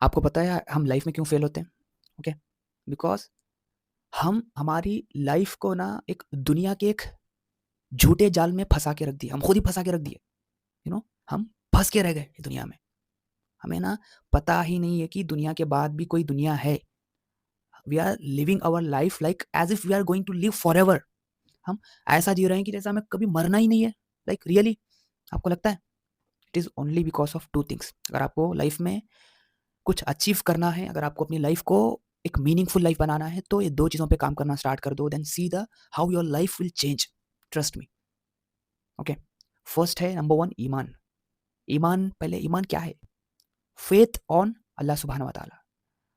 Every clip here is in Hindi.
आपको पता है हम लाइफ में क्यों फेल होते हैं? ओके, बिकॉज़ हम हमारी लाइफ को ना एक दुनिया के एक झूठे जाल में फँसा के रख दिए। हम खुद ही फँसा के रख दिए। हम फँस के रह गए इस दुनिया में। हमें ना पता ही नहीं है कि दुनिया के बाद भी कोई दुनिया है। We are living our life like as if we are going to live forever. हम ऐसा जी रहे हैं कि जैसे हमें कभी मरना ही नहीं है। लाइक रियली आपको लगता है? It is only because of 2 things. अगर आपको लाइफ में कुछ अचीव करना है, अगर आपको अपनी लाइफ को एक मीनिंगफुल लाइफ बनाना है, तो ये 2 चीज़ों पे काम करना स्टार्ट कर दो, then see the how your life will change. Trust me. Okay, first है नंबर 1 ईमान। ईमान पहले ईमान क्या है? फेथ ऑन अल्लाह सुब्हानहू व तआला।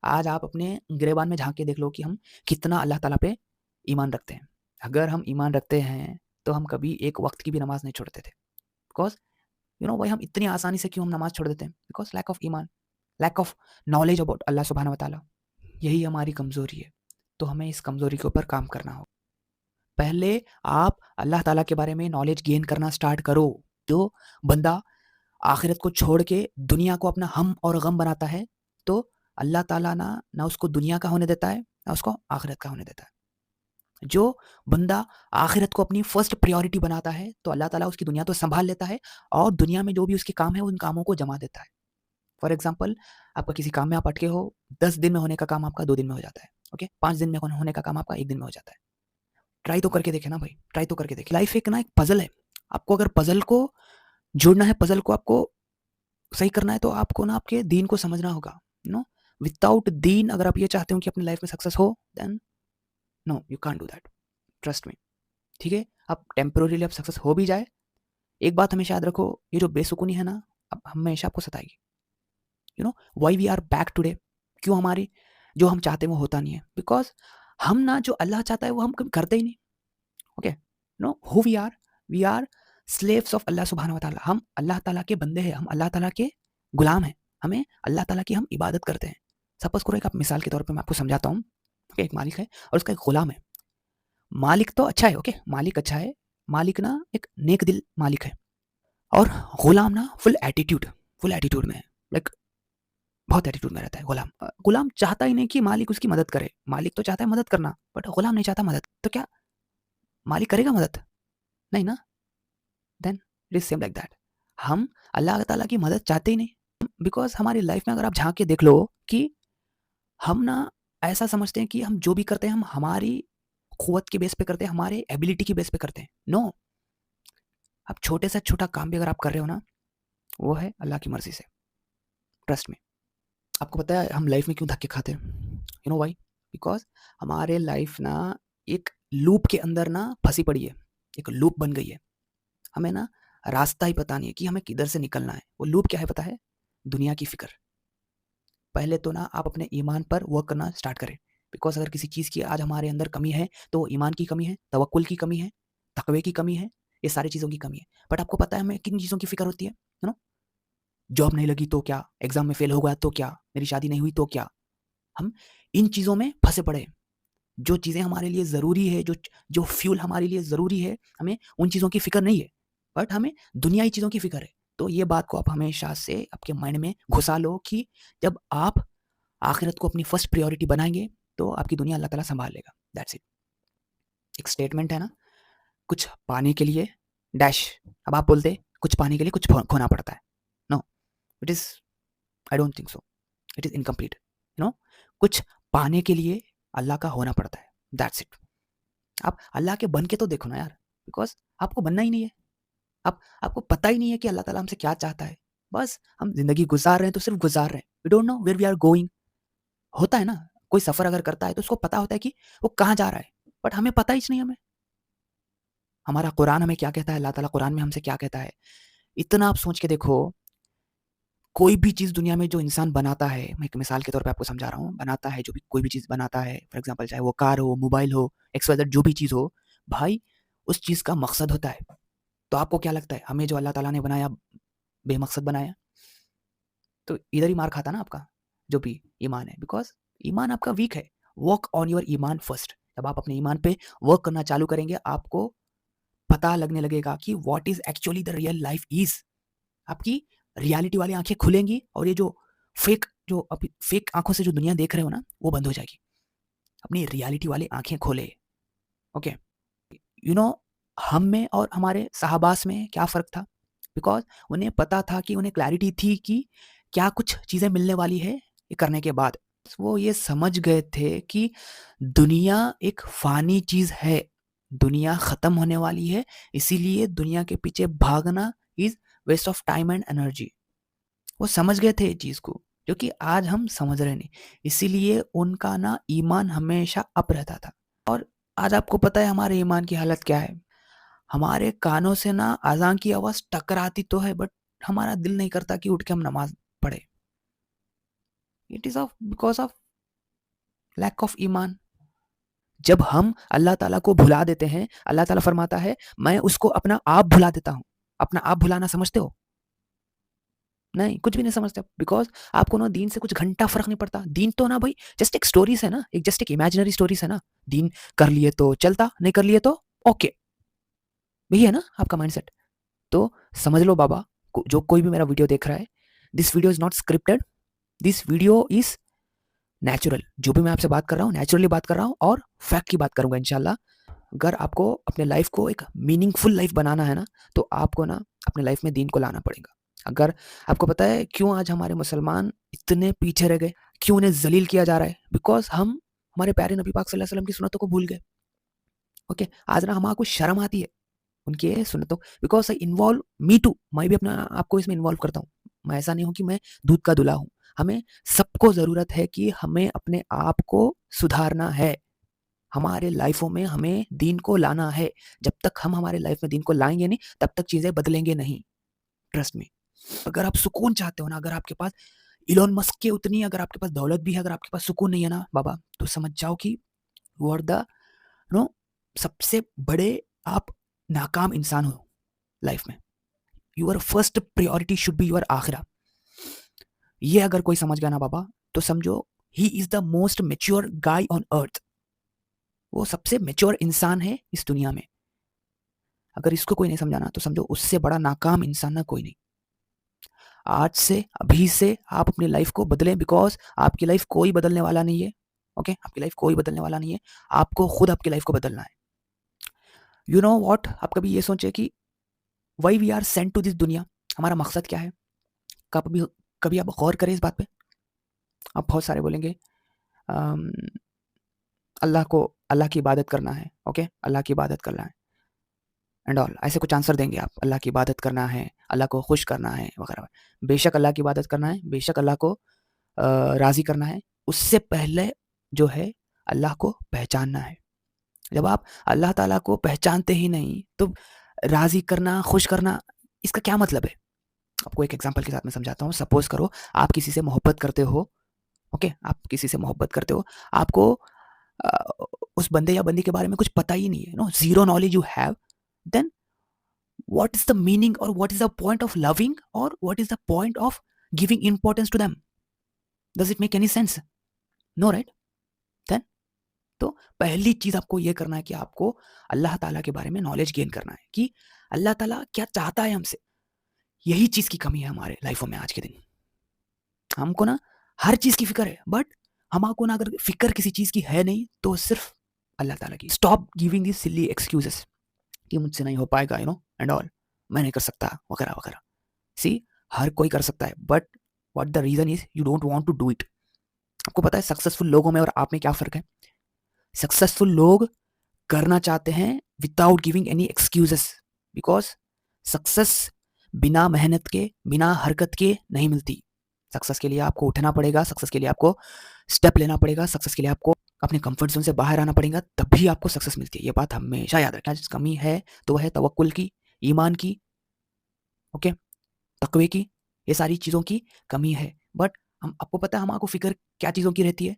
आज आप अपने गिरेबान में झाँक के देख लो कि हम कितना अल्लाह ताला पे ईमान रखते हैं। अगर हम ईमान रखते हैं, तो हम कभी एक वक़्त की भी नमाज़ नहीं छोड़ते थे। बिकॉज़ व्हाई हम इतनी आसानी से क्यों हम नमाज़ छोड़ देते हैं? बिकॉज़ लैक ऑफ ईमान, लैक ऑफ नॉलेज अबाउट अल्लाह सुब्हानहू व तआला। यही हमारी कमज़ोरी है। तो हमें इस कमज़ोरी के ऊपर काम करना होगा। पहले आप अल्लाह ताला के बारे में नॉलेज गेन करना स्टार्ट करो। जो बंदा आखिरत को छोड़ के दुनिया को अपना हम और गम बनाता है, तो अल्लाह ताला ना उसको दुनिया का होने देता है, ना उसको आखिरत का होने देता है। जो बंदा आखिरत को अपनी फर्स्ट प्रायोरिटी बनाता है, तो अल्लाह ताला उसकी दुनिया तो सँभाल लेता है और दुनिया में जो भी उसके काम है, उन कामों को जमा देता है। फॉर एग्ज़ाम्पल आपका किसी काम में आप अटके हो, 10 दिन में होने का काम आपका 2 दिन में हो जाता है। ओके? 5 दिन में होने का काम आपका 1 दिन में हो जाता है। ट्राई तो करके देखें ना भाई, ट्राई तो करके देखिए। लाइफ एक पज़ल है। आपको अगर पज़ल को जोड़ना है, पज़ल को आपको सही करना है, तो आपको आपके दीन को समझना होगा। विदाउट दीन अगर आप ये चाहते हो कि अपनी लाइफ में सक्सेस हो, then no you can't do that. Trust me. ठीक है? आप टेम्परेरीली आप सक्सेस हो भी जाए, एक बात हमेशा याद रखो, ये जो बेसुकूनी है ना, अब हमेशा आपको सताएगी। Why we are back today. क्यों हमारी जो हम चाहते हैं वो होता नहीं है? बिकॉज़ हम जो अल्लाह चाहता है वो हम कभी करते ही नहीं। Okay? Who we are slaves of अल्लाह सुब्हानहू व तआला। हम अल्लाह ताला के बंदे हैं, हम अल्लाह ताला के गुलाम हैं। हमें अल्लाह ताला की हम इबादत करते हैं। सपोज़ करो, एक आप मिसाल के तौर पे मैं आपको समझाता हूँ। ओके? एक मालिक है और उसका एक गुलाम है। मालिक तो अच्छा है, ओके? मालिक अच्छा है। मालिक एक नेक दिल मालिक है और गुलाम फुल एटीट्यूड में है। लाइक बहुत एटीट्यूड में रहता है गुलाम। गुलाम चाहता ही नहीं कि मालिक उसकी मदद करे। मालिक तो चाहता है मदद करना, बट गुलाम नहीं चाहता मदद। तो क्या मालिक करेगा मदद? नहीं ना? Then it is same like that. हम अल्लाह ताला की मदद चाहते ही नहीं। बिकॉज़ हमारी लाइफ में अगर आप झाँक के देख लो कि हम ऐसा समझते हैं कि हम जो भी करते हैं, हम हमारी क़ुव्वत के बेस पे करते हैं, हमारे एबिलिटी की बेस पे करते हैं। नो, आप छोटे से छोटा काम भी अगर आप कर रहे हो ना, वो है अल्लाह की मर्ज़ी से। Trust me. आपको पता है हम लाइफ में क्यों धक्के खाते हैं? व्हाई? बिकॉज़ हमारे लाइफ एक लूप के अंदर फँसी पड़ी है। एक लूप बन गई है। हमें रास्ता ही पता नहीं है कि हमें किधर से निकलना है। वो लूप क्या है पता है? दुनिया की फ़िक्र। पहले तो आप अपने ईमान पर वर्क करना स्टार्ट करें। बिकॉज़ अगर किसी चीज़ की आज हमारे अंदर कमी है, तो ईमान की कमी है, तवक्कुल की कमी है, तक़वे की कमी है, ये सारी चीज़ों की कमी है। बट आपको पता है हमें किन चीज़ों की फ़िक्र होती है? जॉब नहीं लगी तो क्या? एग्ज़ाम में फ़ेल हो गया तो क्या? मेरी शादी नहीं हुई तो क्या? हम इन चीज़ों में फँसे पड़े हैं। जो चीज़ें हमारे लिए ज़रूरी है, जो जो फ्यूल हमारे लिए ज़रूरी है, हमें उन चीज़ों की फ़िक्र नहीं है, बट हमें दुनियाई चीज़ों की फ़िक्र है। तो ये बात को आप हमेशा से आपके माइंड में घुसा लो कि जब आप आखिरत को अपनी फर्स्ट प्रायोरिटी बनाएँगे, तो आपकी दुनिया अल्लाह ताला सँभाल लेगा। That's it. एक स्टेटमेंट है कुछ पाने के लिए डैश। अब आप बोलते कुछ पाने के लिए कुछ खोना पड़ता है। No, it is I don't think so. It is incomplete. कुछ पाने के लिए अल्लाह का होना पड़ता है। That's it. आप अल्लाह के बन के तो देखो ना यार, बिकॉज़ आपको बनना ही नहीं है। आपको पता ही नहीं है कि अल्लाह ताला हमसे क्या चाहता है। बस हम ज़िंदगी गुज़ार रहे हैं तो सिर्फ़ गुज़ार रहे हैं। We don't know where we are going. होता है ना, कोई सफ़र अगर करता है तो उसको पता होता है कि वो कहाँ जा रहा है, बट हमें पता ही नहीं हमें। हमारा कुरान हमें क्या कहता है, अल्लाह ताला कुरान में हमसे क्या कहता है। इतना आप सोच के देखो, कोई भी चीज़ दुनिया में जो इंसान बनाता है, मैं एक मिसाल के तौर पे आपको समझा रहा हूँ, बनाता है जो भी कोई भी चीज़ बनाता है, फॉर एग्ज़ाम्पल चाहे वो कार हो, मोबाइल हो, एक्स-वाई-ज़ेड जो भी चीज़ हो, भाई उस चीज़ का मकसद होता है। तो आपको क्या लगता है, हमें जो अल्लाह ताला ने बनाया बेमकसद बनाया? तो इधर ही मार खाता ना आपका, जो भी ईमान है, बिकॉज़ ईमान आपका वीक है। वर्क ऑन योर ईमान फर्स्ट। जब आप अपने ईमान पे वर्क करना चालू करेंगे, आपको पता लगने लगेगा कि what is actually the real life is. आपकी रियलिटी वाली आँखें खुलेंगी और ये जो फेक आंखों से जो दुनिया देख रहे हो ना, वो बंद हो जाएगी। अपनी रियलिटी वाली आंखें खोले। ओके, यू नो हम में और हमारे सहाबास में क्या फ़र्क था? बिकॉज़ उन्हें पता था कि उन्हें क्लैरिटी थी कि क्या कुछ चीज़ें मिलने वाली है ये करने के बाद। वो ये समझ गए थे कि दुनिया एक फ़ानी चीज़ है, दुनिया ख़त्म होने वाली है, इसीलिए दुनिया के पीछे भागना is waste of time and energy. वो समझ गए थे ये चीज़ को, जो कि आज हम समझ रहे नहीं। इसीलिए उनका ना ईमान हमेशा अप रहता था। और आज आपको पता है हमारे ईमान की हालत क्या है? हमारे कानों से ना अज़ान की आवाज़ टकराती तो है, बट हमारा दिल नहीं करता कि उठ के हम नमाज़ पढ़ें। It is of because of lack of ईमान। जब हम अल्लाह ताला को भुला देते हैं, अल्लाह ताला फरमाता है, मैं उसको अपना आप भुला देता हूँ। अपना आप भुलाना समझते हो? नहीं, कुछ भी नहीं समझते, बिकॉज़ आपको ना दीन से कुछ घंटा फ़र्क नहीं पड़ता। दीन तो ना भई जस्ट एक स्टोरीज़ है ना, एक जस्ट एक इमेजिनरी स्टोरीज़ है ना। दीन कर लिए तो चलता, नहीं कर लिए तो ओके। यही है ना आपका माइंडसेट। तो समझ लो बाबा, जो कोई भी मेरा वीडियो देख रहा है, this video is not scripted, this video is natural. जो भी मैं आपसे बात कर रहा हूँ, नेचुरली बात कर रहा हूँ और फैक्ट की बात करूँगा इंशाल्लाह। अगर आपको अपने लाइफ को एक मीनिंगफुल लाइफ बनाना है ना, तो आपको ना अपने लाइफ में दीन को लाना पड़ेगा। अगर आपको पता है क्यों आज हमारे मुसलमान इतने पीछे रह गए, क्यों उन्हें जलील किया जा रहा है? बिकॉज़ हम हमारे प्यारे नबी पाक सल्लल्लाहु अलैहि वसल्लम की सुन्नतों को भूल गए। ओके, आज ना हमको शर्म आती है उनके सुन्नतों, because I involve me too, मैं भी अपना आपको इसमें इन्वॉल्व करता हूँ। मैं ऐसा नहीं हूँ कि मैं दूध का दूल्हा हूँ। हमें सबको ज़रूरत है कि हमें अपने आप को सुधारना है। हमारे लाइफ़ों में हमें दीन को लाना है। जब तक हम हमारे लाइफ़ में दीन को लाएँगे नहीं, तब तक चीज़ें बदलेंगे नहीं। Trust me. अगर आप सुकून चाहते हो ना, अगर आपके पास इलॉन मस्क की उतनी अगर आपके पास दौलत भी है, अगर आपके पास सुकून नहीं है ना बाबा, तो समझ जाओ कि यू आर द नो सबसे बड़े आप नाकाम इंसान हो लाइफ़ में। Your first priority should be your आखिरा। ये अगर कोई समझ गया ना बाबा, तो समझो he is the most mature guy on earth. वो सबसे मैच्योर इंसान है इस दुनिया में। अगर इसको कोई नहीं समझा ना, तो समझो उससे बड़ा नाकाम इंसान ना कोई नहीं। आज से, अभी से आप अपनी लाइफ को बदलें, बिकॉज़ आपकी लाइफ कोई बदलने वाला नहीं है। ओके? आपकी लाइफ कोई बदलने वाला नहीं है। आपको खुद आपकी लाइफ को बदलना है। You know what? आप कभी ये सोचे कि why we are sent to this दुनिया? हमारा मकसद क्या है? कभी कभी आप गौर करें इस बात पे? आप बहुत सारे बोलेंगे अम, अल्लाह की इबादत करना है। ओके? अल्लाह की इबादत करना है एंड ऑल, ऐसे कुछ आंसर देंगे आप। अल्लाह की इबादत करना है, अल्लाह को खुश करना है वगैरह। बेशक अल्लाह की इबादत करना है, बेशक अल्लाह को राज़ी करना है। उससे पहले जो है अल्लाह को पहचानना है। जब आप अल्लाह ताला को पहचानते ही नहीं, तो राज़ी करना, खुश करना, इसका क्या मतलब है? आपको एक एग्ज़ाम्पल के साथ मैं समझाता हूँ। सपोज़ करो आप किसी से मोहब्बत करते हो, ओके? आप किसी से मोहब्बत करते हो, आपको अ, उस बंदे या बंदी के बारे में कुछ पता ही नहीं है, zero knowledge you have, then what is the meaning और what is the point of loving और what is the point of giving importance to them? Does it make any sense? No, right? Then तो पहली चीज़ आपको ये करना है कि आपको अल्लाह ताला के बारे में नॉलेज गेन करना है कि अल्लाह ताला क्या चाहता है हमसे। यही चीज़ की कमी है हमारे लाइफ़ों में आज के दिन। हमको ना हर चीज़ की फ़िक्र है, बट हमको ना अगर फ़िक्र किसी चीज़ की है नहीं, तो सिर्फ़ अल्लाह ताला की। Stop giving this silly excuses कि मुझसे नहीं हो पाएगा, एंड ऑल, मैं नहीं कर सकता वगैरह, वगैरह। सी, हर कोई कर सकता है, but what the reason is you don't want to do it. आपको पता है सक्सेसफुल लोगों में और आप में क्या फ़र्क है? सक्सेसफुल लोग करना चाहते हैं without giving any excuses, because success बिना मेहनत के, बिना हरकत के नहीं मिलती। सक्सेस के लिए आपको उठना पड़ेगा, सक्सेस के लिए आपको स्टेप लेना पड़ेगा, सक्सेस के लिए आपको अपने कंफर्ट जोन से बाहर आना पड़ेगा, तभी आपको सक्सेस मिलती है। ये बात हमेशा याद रखना। कमी है तो है तवक्कुल की, ईमान की, ओके, तकवे की, ये सारी चीज़ों की कमी है। बट हम, आपको पता है हमको फिक्र क्या चीज़ों की रहती है?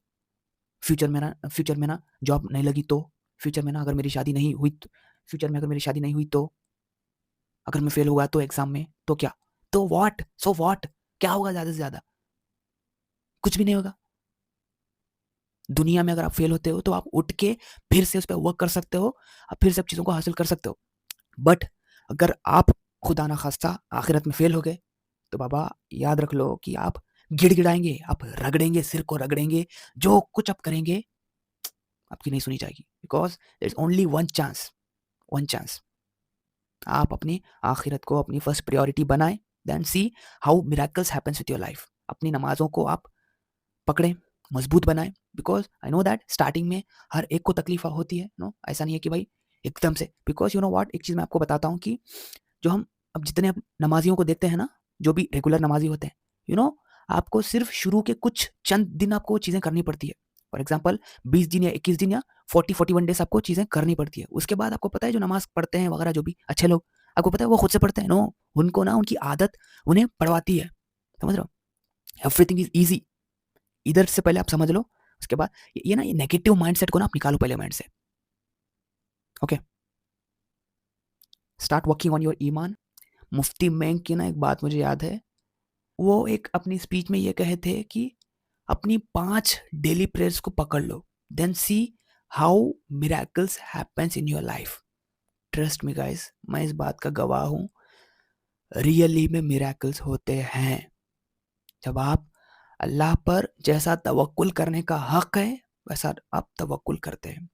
फ्यूचर में ना जॉब नहीं लगी तो, फ्यूचर में ना अगर मेरी शादी नहीं हुई तो, फ्यूचर में अगर मेरी शादी नहीं हुई तो, अगर मैं फेल हुआ तो एग्जाम में तो क्या? तो व्हाट? So what? क्या होगा ज़्यादा से ज़्यादा? कुछ भी नहीं होगा। दुनिया में अगर आप फेल होते हो तो आप उठ के फिर से उस पे वर्क कर सकते हो, आप फिर सब चीज़ों को हासिल कर सकते हो। बट अगर आप खुदा ना खास्ता आखिरत में फेल हो गए, तो बाबा याद रख लो कि आप गिड़गिड़ाएंगे, आप रगड़ेंगे, सिर को रगड़ेंगे, जो कुछ आप करेंगे आपकी नहीं सुनी जाएगी, because there is only one chance, one chance. आप अपनी आखिरत को अपनी फर्स्ट प्रायोरिटी बनाएं, then see how miracles happens with your life. अपनी नमाजों को आप पकड़ें, मजबूत बनाएं, because I know that starting में हर एक को तकलीफ होती है। नो, ऐसा नहीं है कि भाई एकदम से, बिकॉज यू नो व्हाट, एक चीज मैं आपको बताता हूँ कि जो हम अब जितने अब नमाजियों को देखते हैं ना, जो भी रेगुलर नमाजी होते हैं, यू नो, आपको सिर्फ शुरू के कुछ चंद दिन आपको चीजें करनी पड़ती है। फॉर एग्जाम्पल 20 दिन या 21 दिन या 40-41 डेज आपको चीजें करनी पड़ती है। उसके बाद आपको पता है जो नमाज पढ़ते हैं वगैरह, जो भी अच्छे लोग, आपको पता है वो खुद से पढ़ते हैं। नो, उनको ना उनकी आदत उन्हें पढ़वाती है, समझ रहे हो? Everything is easy. इधर से पहले आप समझ लो, उसके बाद ये ना, ये नेगेटिव माइंडसेट को ना आप निकालो पहले माइंड से। Okay, start working on your ईमान। मुफ्ती मेंग की ना एक बात मुझे याद है, वो एक अपनी स्पीच में ये कहे थे कि अपनी 5 डेली प्रेयर्स को पकड़ लो, then see how miracles happens in your life. Trust me guys, मैं इस बात का गवाह हूं, रियली में मिरेकल्स होते हैं। जब आप अल्लाह पर जैसा तवक्कुल करने का हक है वैसा आप तवक्कुल करते हैं।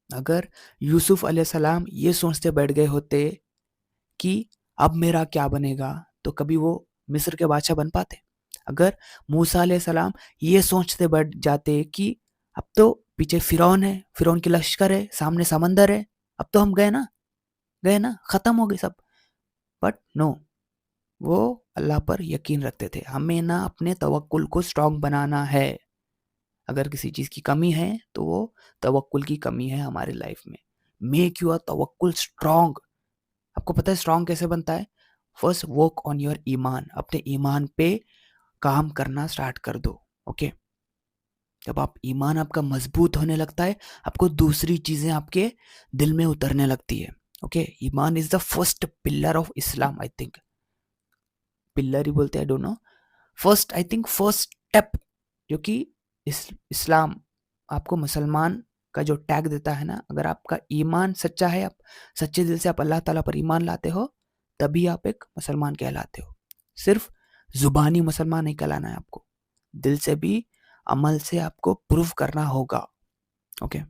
अगर यूसुफ अलैहिस्सलाम ये सोचते बैठ गए होते कि अब मेरा क्या बनेगा, तो कभी वो मिस्र के बादशाह बन पाते? अगर मूसा अलैहिस्सलाम ये सोचते बैठ जाते कि अब तो पीछे फिरौन है, फिरौन की लश्कर है, सामने समंदर है, अब तो हम गए ना, खत्म हो गए सब। बट नो, वो अल्लाह पर यकीन रखते थे। हमें ना अपने तवक्कुल को स्ट्रांग बनाना है। अगर किसी चीज की कमी है तो वो तवक्कुल की कमी है हमारे लाइफ में। मेक योर तवक्कुल स्ट्रांग। आपको पता है स्ट्रांग कैसे बनता है? फर्स्ट वर्क ऑन योर ईमान, अपने ईमान पे काम करना स्टार्ट कर दो। ओके, जब आप ईमान आपका मजबूत होने लगता है, आपको दूसरी चीजें आपके दिल में उतरने लगती है। ओके, ईमान is the first pillar of Islam. I think pillar ही बोलते हैं, I don't know, first, I think first step, जो कि इस्लाम आपको मुसलमान का जो टैग देता है ना, अगर आपका ईमान सच्चा है, आप सच्चे दिल से आप अल्लाह ताला पर ईमान लाते हो, तभी आप एक मुसलमान कहलाते हो। सिर्फ जुबानी मुसलमान नहीं कहलाना है आपको, दिल से भी, अमल से आपको प्रूव करना होगा। ओके।